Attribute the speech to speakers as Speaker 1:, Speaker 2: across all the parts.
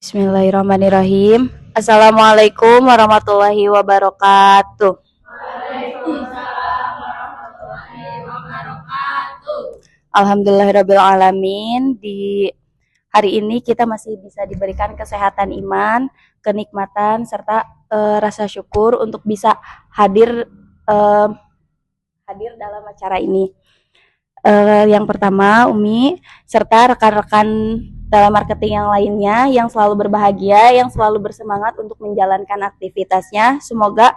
Speaker 1: Bismillahirrahmanirrahim. Assalamualaikum warahmatullahi wabarakatuh. Alhamdulillahirabbil alamin. Di hari ini kita masih bisa diberikan kesehatan iman, kenikmatan serta rasa syukur untuk bisa hadir dalam acara ini. Yang pertama, Umi serta rekan-rekan dalam marketing yang lainnya yang selalu berbahagia, yang selalu bersemangat untuk menjalankan aktivitasnya. Semoga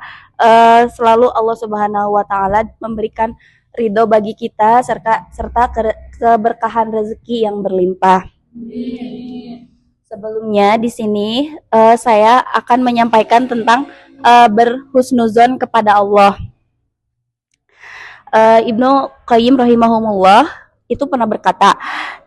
Speaker 1: selalu Allah Subhanahu wa taala memberikan ridho bagi kita serta keberkahan rezeki yang berlimpah. Sebelumnya di sini saya akan menyampaikan tentang berhusnuzon kepada Allah. Ibnu Qayyim rahimahumullah itu pernah berkata,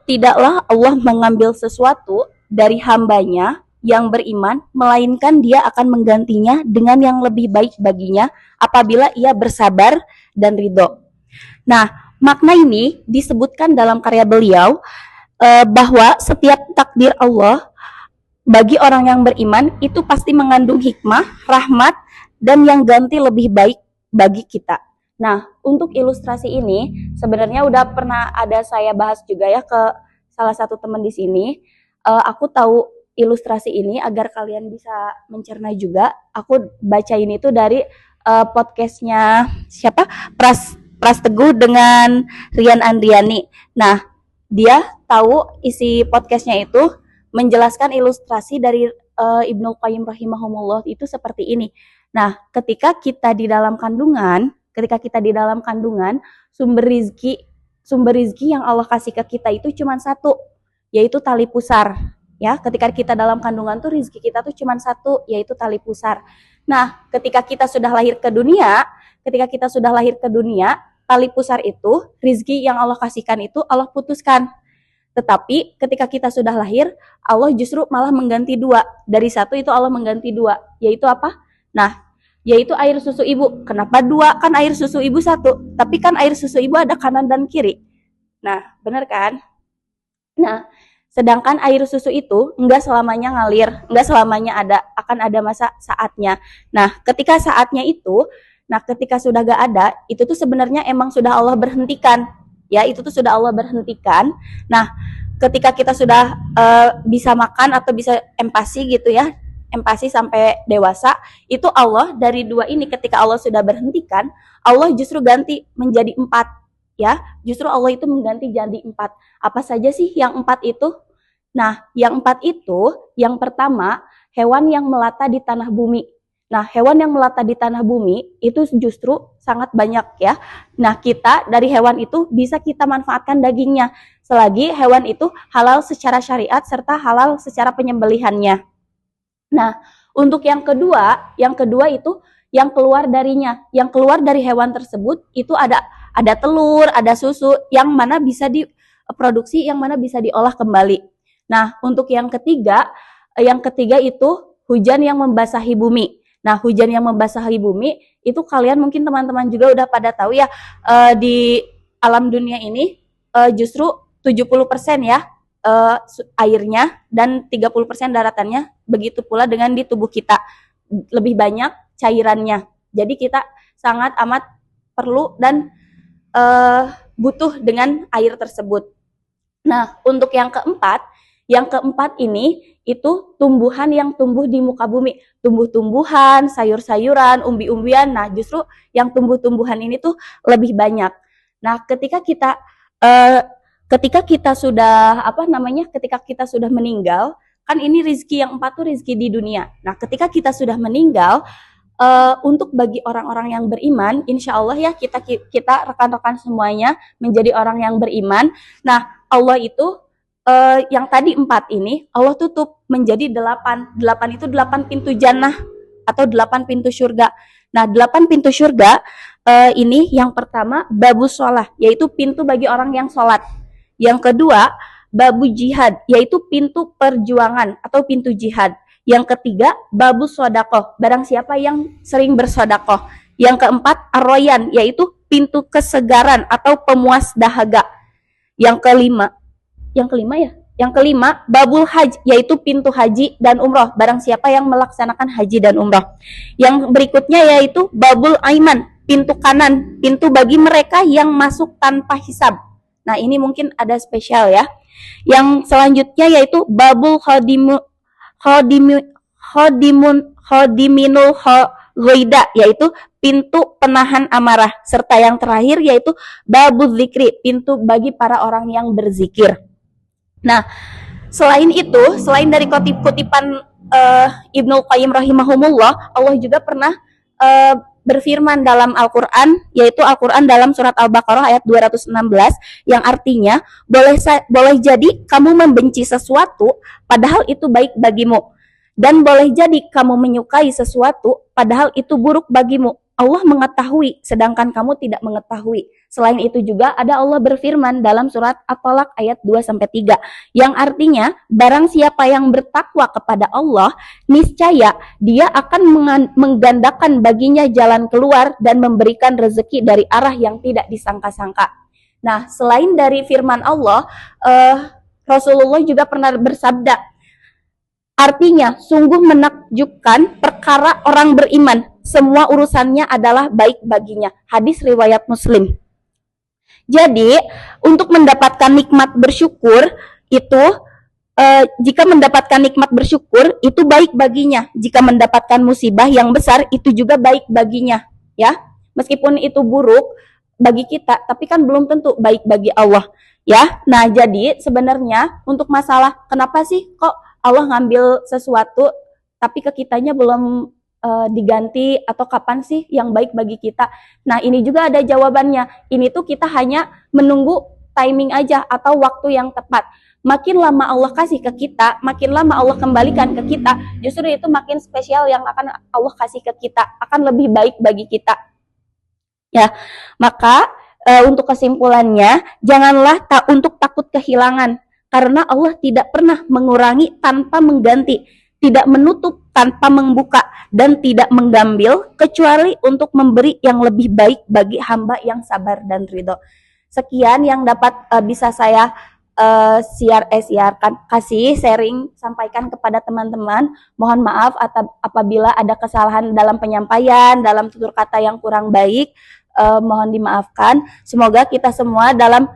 Speaker 1: tidaklah Allah mengambil sesuatu dari hambanya yang beriman, melainkan dia akan menggantinya dengan yang lebih baik baginya apabila ia bersabar dan ridho. Nah, makna ini disebutkan dalam karya beliau bahwa setiap takdir Allah bagi orang yang beriman itu pasti mengandung hikmah, rahmat, dan yang ganti lebih baik bagi kita. Nah, untuk ilustrasi ini sebenarnya udah pernah ada saya bahas juga ya ke salah satu teman di sini. Aku tahu ilustrasi ini agar kalian bisa mencerna juga. Aku bacain itu dari podcastnya siapa? Pras Teguh dengan Rian Andriani. Nah, dia tahu isi podcastnya itu menjelaskan ilustrasi dari Ibnu Qayyim rahimahumullah itu seperti ini. Nah, ketika kita di dalam kandungan, sumber rizki yang Allah kasih ke kita itu cuma satu, yaitu tali pusar. Ya, ketika kita dalam kandungan tuh rizki kita tuh cuma satu, yaitu tali pusar. Nah, ketika kita sudah lahir ke dunia, tali pusar itu, rizki yang Allah kasihkan itu Allah putuskan. Tetapi ketika kita sudah lahir, Allah justru malah mengganti dua. Dari satu itu Allah mengganti dua, yaitu apa? Nah, yaitu air susu ibu. Kenapa dua? Kan air susu ibu satu, tapi kan air susu ibu ada kanan dan kiri. Nah, benar kan? Nah, sedangkan air susu itu enggak selamanya ngalir, enggak selamanya akan ada masa saatnya. Nah, ketika sudah gak ada, itu tuh sebenarnya emang sudah Allah berhentikan. Ya, itu tuh sudah Allah berhentikan. Nah, ketika kita sudah bisa makan atau bisa empati gitu ya, empati sampai dewasa, itu Allah dari dua ini ketika Allah sudah berhentikan, Allah justru ganti menjadi 4, ya. Justru Allah itu mengganti jadi 4. Apa saja sih yang 4 itu? Nah, yang 4 itu, yang pertama, hewan yang melata di tanah bumi. Nah, hewan yang melata di tanah bumi itu justru sangat banyak ya. Nah, kita dari hewan itu bisa kita manfaatkan dagingnya selagi hewan itu halal secara syariat serta halal secara penyembelihannya. Nah, untuk yang kedua itu yang keluar dari hewan tersebut itu ada telur, ada susu yang mana bisa diproduksi, yang mana bisa diolah kembali. Nah, untuk yang ketiga itu hujan yang membasahi bumi. Nah, hujan yang membasahi bumi itu kalian mungkin teman-teman juga udah pada tahu ya, di alam dunia ini justru 70% ya airnya dan 30% daratannya, begitu pula dengan di tubuh kita lebih banyak cairannya. Jadi kita sangat amat perlu dan butuh dengan air tersebut. Nah, untuk yang keempat ini itu tumbuhan yang tumbuh di muka bumi, tumbuh-tumbuhan, sayur-sayuran, umbi-umbian. Nah, justru yang tumbuh-tumbuhan ini tuh lebih banyak. Nah, ketika kita sudah meninggal, kan ini rizki yang 4 tuh rizki di dunia. Nah, ketika kita sudah meninggal, untuk bagi orang-orang yang beriman, insya Allah ya kita rekan-rekan semuanya menjadi orang yang beriman. Nah, Allah itu yang tadi 4 ini Allah tutup menjadi 8. 8 itu 8 pintu jannah atau 8 pintu surga. Nah, 8 pintu surga ini yang pertama babu sholah, yaitu pintu bagi orang yang sholat. Yang kedua, babu jihad, yaitu pintu perjuangan atau pintu jihad. Yang ketiga, babu sodakoh, barang siapa yang sering bersodakoh. Yang keempat, arroyan, yaitu pintu kesegaran atau pemuas dahaga. Yang kelima ya? Yang kelima, babul haj, yaitu pintu haji dan umroh, barang siapa yang melaksanakan haji dan umroh. Yang berikutnya yaitu babul aiman, pintu kanan, pintu bagi mereka yang masuk tanpa hisab. Nah, ini mungkin ada spesial ya. Yang selanjutnya yaitu babul khodiminul ghaida, yaitu pintu penahan amarah. Serta yang terakhir yaitu babul zikri, pintu bagi para orang yang berzikir. Nah, selain itu, selain dari kutipan Ibnu Qayyim rahimahumullah, Allah juga pernah berfirman dalam Al-Quran, yaitu Al-Quran dalam surat Al-Baqarah ayat 216, yang artinya, boleh jadi kamu membenci sesuatu, padahal itu baik bagimu. Dan boleh jadi kamu menyukai sesuatu, padahal itu buruk bagimu. Allah mengetahui, sedangkan kamu tidak mengetahui. Selain itu juga ada Allah berfirman dalam surat At-Talaq ayat 2-3, yang artinya, barang siapa yang bertakwa kepada Allah, niscaya dia akan menggandakan baginya jalan keluar dan memberikan rezeki dari arah yang tidak disangka-sangka. Nah, selain dari firman Allah, Rasulullah juga pernah bersabda, artinya, sungguh menakjubkan perkara orang beriman. Semua urusannya adalah baik baginya. Hadis riwayat Muslim. Jadi, untuk mendapatkan nikmat bersyukur, itu jika mendapatkan nikmat bersyukur, itu baik baginya. Jika mendapatkan musibah yang besar, itu juga baik baginya. Ya, meskipun itu buruk bagi kita, tapi kan belum tentu baik bagi Allah. Ya, nah jadi sebenarnya untuk masalah kenapa sih kok Allah ngambil sesuatu tapi ke kitanya belum diganti, atau kapan sih yang baik bagi kita. Nah, ini juga ada jawabannya. Ini tuh kita hanya menunggu timing aja atau waktu yang tepat. Makin lama Allah kasih ke kita, makin lama Allah kembalikan ke kita, justru itu makin spesial yang akan Allah kasih ke kita, akan lebih baik bagi kita. Ya, maka untuk kesimpulannya, janganlah untuk takut kehilangan, karena Allah tidak pernah mengurangi tanpa mengganti, tidak menutup tanpa membuka, dan tidak mengambil kecuali untuk memberi yang lebih baik bagi hamba yang sabar dan ridho. Sekian yang dapat bisa saya sharing, sampaikan kepada teman-teman. Mohon maaf apabila ada kesalahan dalam penyampaian, dalam tutur kata yang kurang baik, mohon dimaafkan. Semoga kita semua dalam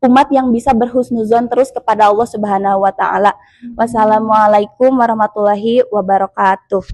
Speaker 1: umat yang bisa berhusnuzon terus kepada Allah Subhanahu wa taala. Wassalamualaikum warahmatullahi wabarakatuh.